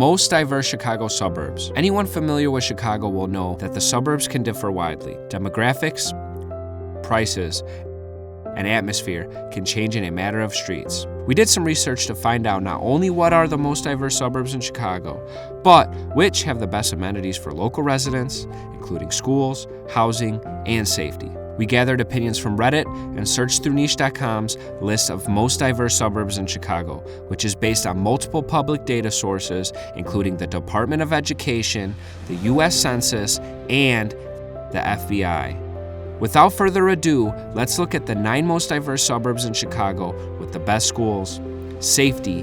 Most Diverse Chicago Suburbs. Anyone familiar with Chicago will know that the suburbs can differ widely. Demographics, prices, and atmosphere can change in a matter of streets. We did some research to find out not only what are the most diverse suburbs in Chicago, but which have the best amenities for local residents, including schools, housing, and safety. We gathered opinions from Reddit and searched through niche.com's list of most diverse suburbs in Chicago, which is based on multiple public data sources, including the Department of Education, the U.S. Census, and the FBI. Without further ado, let's look at the 9 most diverse suburbs in Chicago with the best schools, safety,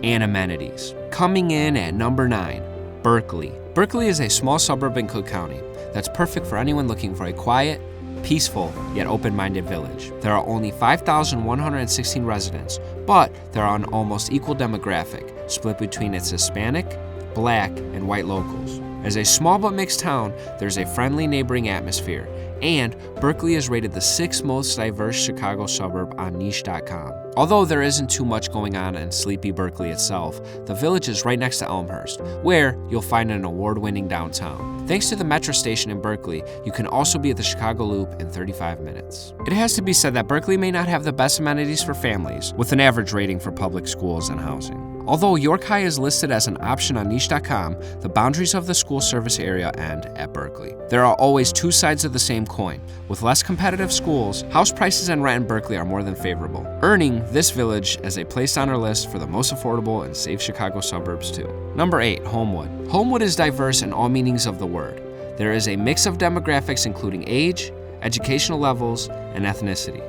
and amenities. Coming in at number 9, Berkeley. Berkeley is a small suburb in Cook County that's perfect for anyone looking for a quiet, peaceful, yet open-minded village. There are only 5,116 residents, but they're an almost equal demographic, split between its Hispanic, Black, and white locals. As a small but mixed town, there's a friendly neighboring atmosphere, and Berkeley is rated the 6th most diverse Chicago suburb on niche.com. Although there isn't too much going on in sleepy Berkeley itself, the village is right next to Elmhurst, where you'll find an award-winning downtown. Thanks to the metro station in Berkeley, you can also be at the Chicago Loop in 35 minutes. It has to be said that Berkeley may not have the best amenities for families, with an average rating for public schools and housing. Although York High is listed as an option on niche.com, the boundaries of the school service area end at Berkeley. There are always two sides of the same coin. With less competitive schools, house prices and rent in Berkeley are more than favorable, earning this village as a place on our list for the most affordable and safe Chicago suburbs too. Number 8, Homewood. Homewood is diverse in all meanings of the word. There is a mix of demographics including age, educational levels, and ethnicity.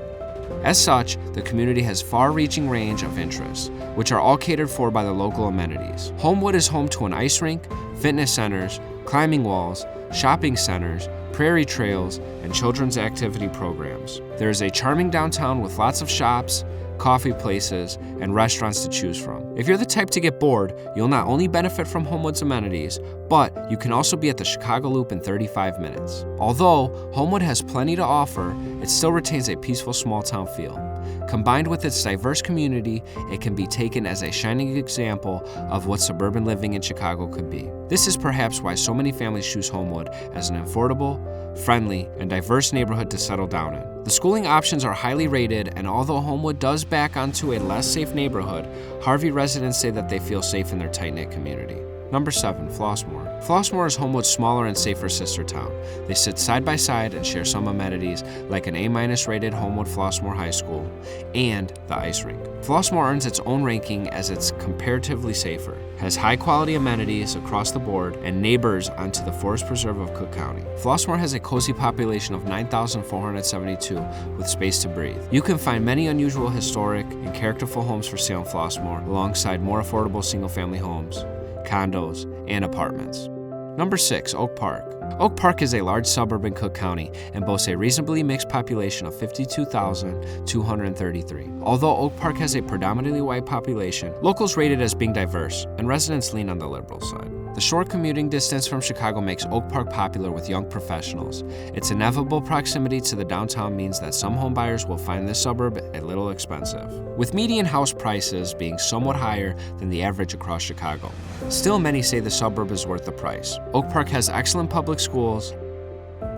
As such, the community has far-reaching range of interests, which are all catered for by the local amenities. Homewood is home to an ice rink, fitness centers, climbing walls, shopping centers, prairie trails, and children's activity programs. There is a charming downtown with lots of shops, coffee places, and restaurants to choose from. If you're the type to get bored, you'll not only benefit from Homewood's amenities, but you can also be at the Chicago Loop in 35 minutes. Although Homewood has plenty to offer, it still retains a peaceful small-town feel. Combined with its diverse community, it can be taken as a shining example of what suburban living in Chicago could be. This is perhaps why so many families choose Homewood as an affordable, friendly, and diverse neighborhood to settle down in. The schooling options are highly rated, and although Homewood does back onto a less safe neighborhood, Harvey residents say that they feel safe in their tight-knit community. Number 7, Flossmoor. Flossmoor is Homewood's smaller and safer sister town. They sit side by side and share some amenities like an A- rated Homewood Flossmoor High School and the ice rink. Flossmoor earns its own ranking as it's comparatively safer, has high-quality amenities across the board, and neighbors onto the Forest Preserve of Cook County. Flossmoor has a cozy population of 9,472 with space to breathe. You can find many unusual historic and characterful homes for sale in Flossmoor alongside more affordable single-family homes, condos, and apartments. Number 6, Oak Park. Oak Park is a large suburb in Cook County and boasts a reasonably mixed population of 52,233. Although Oak Park has a predominantly white population, locals rate it as being diverse, and residents lean on the liberal side. The short commuting distance from Chicago makes Oak Park popular with young professionals. Its inevitable proximity to the downtown means that some homebuyers will find this suburb a little expensive, with median house prices being somewhat higher than the average across Chicago. Still, many say the suburb is worth the price. Oak Park has excellent public schools,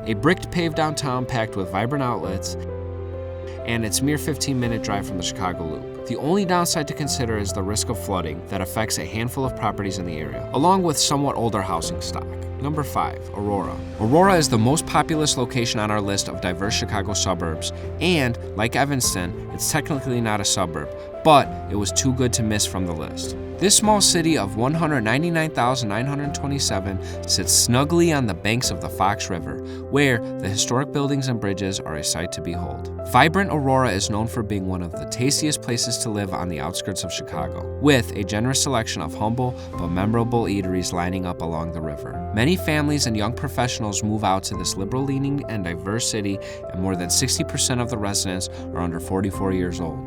a bricked paved downtown packed with vibrant outlets, and its mere 15-minute drive from the Chicago Loop. The only downside to consider is the risk of flooding that affects a handful of properties in the area, along with somewhat older housing stock. Number 5, Aurora. Aurora is the most populous location on our list of diverse Chicago suburbs, and, like Evanston, it's technically not a suburb, but it was too good to miss from the list. This small city of 199,927 sits snugly on the banks of the Fox River, where the historic buildings and bridges are a sight to behold. Vibrant Aurora is known for being one of the tastiest places to live on the outskirts of Chicago, with a generous selection of humble but memorable eateries lining up along the river. Many families and young professionals move out to this liberal-leaning and diverse city, and more than 60% of the residents are under 44 years old.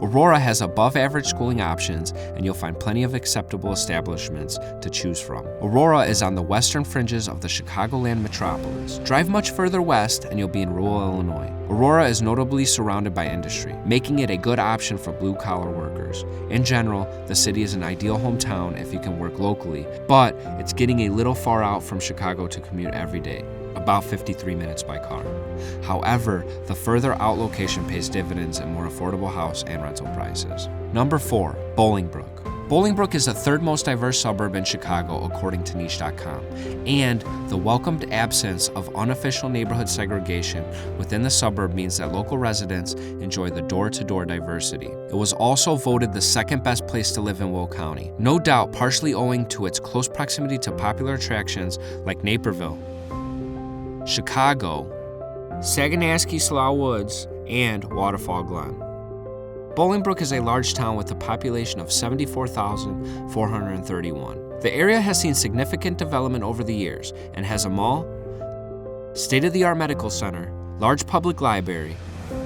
Aurora has above average schooling options, and you'll find plenty of acceptable establishments to choose from. Aurora is on the western fringes of the Chicagoland metropolis. Drive much further west and you'll be in rural Illinois. Aurora is notably surrounded by industry, making it a good option for blue-collar workers. In general, the city is an ideal hometown if you can work locally, but it's getting a little far out from Chicago to commute every day, about 53 minutes by car. However, the further out location pays dividends in more affordable house and rental prices. Number 4, Bolingbrook. Bolingbrook is the third most diverse suburb in Chicago, according to niche.com, and the welcomed absence of unofficial neighborhood segregation within the suburb means that local residents enjoy the door-to-door diversity. It was also voted the second best place to live in Will County, no doubt partially owing to its close proximity to popular attractions like Naperville, Chicago, Saganashkee-Slough Woods, and Waterfall Glen. Bolingbrook is a large town with a population of 74,431. The area has seen significant development over the years and has a mall, state-of-the-art medical center, large public library,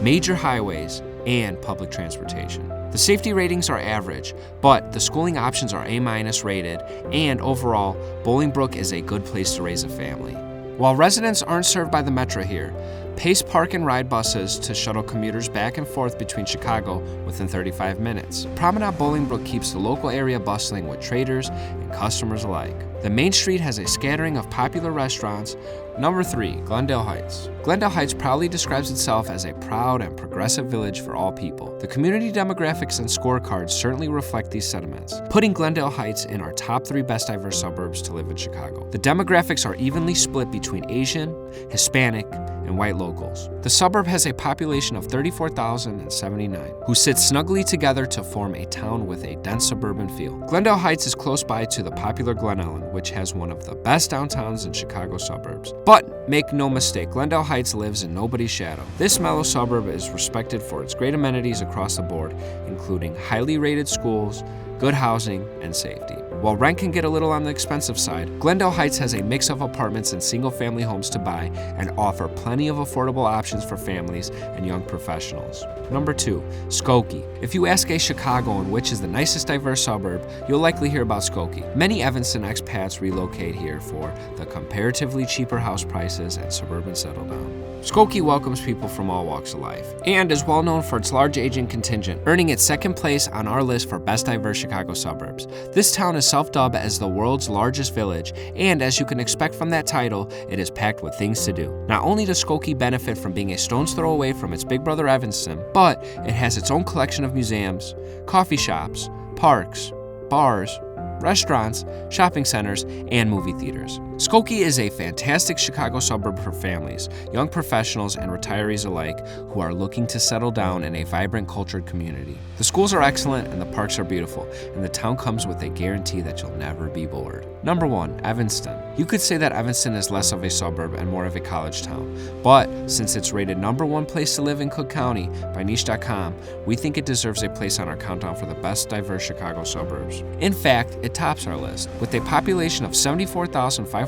major highways, and public transportation. The safety ratings are average, but the schooling options are A- rated, and overall, Bolingbrook is a good place to raise a family. While residents aren't served by the Metro here, Pace Park and Ride buses to shuttle commuters back and forth between Chicago within 35 minutes. Promenade Bolingbrook keeps the local area bustling with traders and customers alike. The main street has a scattering of popular restaurants. Number 3, Glendale Heights. Glendale Heights proudly describes itself as a proud and progressive village for all people. The community demographics and scorecards certainly reflect these sentiments, putting Glendale Heights in our top 3 best diverse suburbs to live in Chicago. The demographics are evenly split between Asian, Hispanic, and white locals. The suburb has a population of 34,079, who sit snugly together to form a town with a dense suburban feel. Glendale Heights is close by to the popular Glen Ellen, which has one of the best downtowns in Chicago suburbs. But make no mistake, Glendale Heights lives in nobody's shadow. This mellow suburb is respected for its great amenities across the board, including highly rated schools, good housing, and safety. While rent can get a little on the expensive side, Glendale Heights has a mix of apartments and single-family homes to buy and offer plenty of affordable options for families and young professionals. Number 2, Skokie. If you ask a Chicagoan which is the nicest diverse suburb, you'll likely hear about Skokie. Many Evanston expats relocate here for the comparatively cheaper house prices and suburban settle down. Skokie welcomes people from all walks of life and is well known for its large aging contingent, earning its second place on our list for best diverse Chicago suburbs. This town is self-dubbed as the world's largest village, and as you can expect from that title, it is packed with things to do. Not only does Skokie benefit from being a stone's throw away from its big brother Evanston, but it has its own collection of museums, coffee shops, parks, bars, restaurants, shopping centers, and movie theaters. Skokie is a fantastic Chicago suburb for families, young professionals, and retirees alike who are looking to settle down in a vibrant, cultured community. The schools are excellent and the parks are beautiful, and the town comes with a guarantee that you'll never be bored. Number 1, Evanston. You could say that Evanston is less of a suburb and more of a college town, but since it's rated number 1 place to live in Cook County by niche.com, we think it deserves a place on our countdown for the best diverse Chicago suburbs. In fact, it tops our list, with a population of 74,587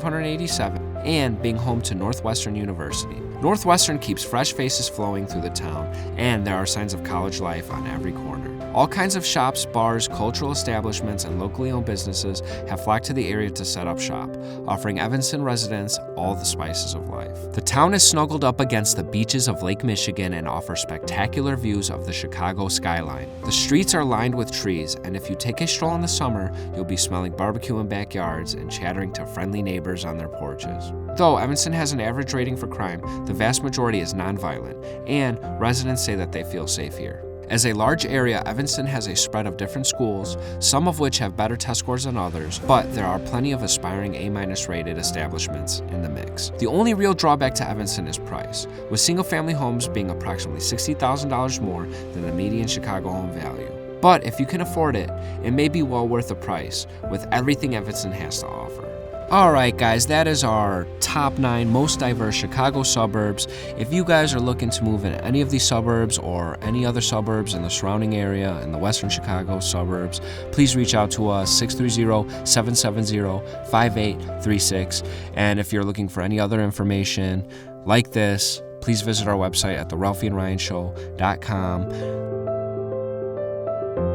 and being home to Northwestern University. Northwestern keeps fresh faces flowing through the town, and there are signs of college life on every corner. All kinds of shops, bars, cultural establishments, and locally owned businesses have flocked to the area to set up shop, offering Evanston residents all the spices of life. The town is snuggled up against the beaches of Lake Michigan and offers spectacular views of the Chicago skyline. The streets are lined with trees, and if you take a stroll in the summer, you'll be smelling barbecue in backyards and chattering to friendly neighbors on their porches. Though Evanston has an average rating for crime, the vast majority is nonviolent, and residents say that they feel safe here. As a large area, Evanston has a spread of different schools, some of which have better test scores than others, but there are plenty of aspiring A- rated establishments in the mix. The only real drawback to Evanston is price, with single-family homes being approximately $60,000 more than the median Chicago home value. But if you can afford it, it may be well worth the price, with everything Evanston has to offer. Alright guys, that is our top 9 most diverse Chicago suburbs. If you guys are looking to move in any of these suburbs or any other suburbs in the surrounding area in the western Chicago suburbs, please reach out to us, 630-770-5836. And if you're looking for any other information like this, please visit our website at theralphieandryanshow.com.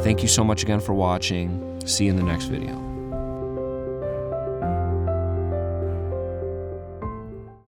Thank you so much again for watching. See you in the next video.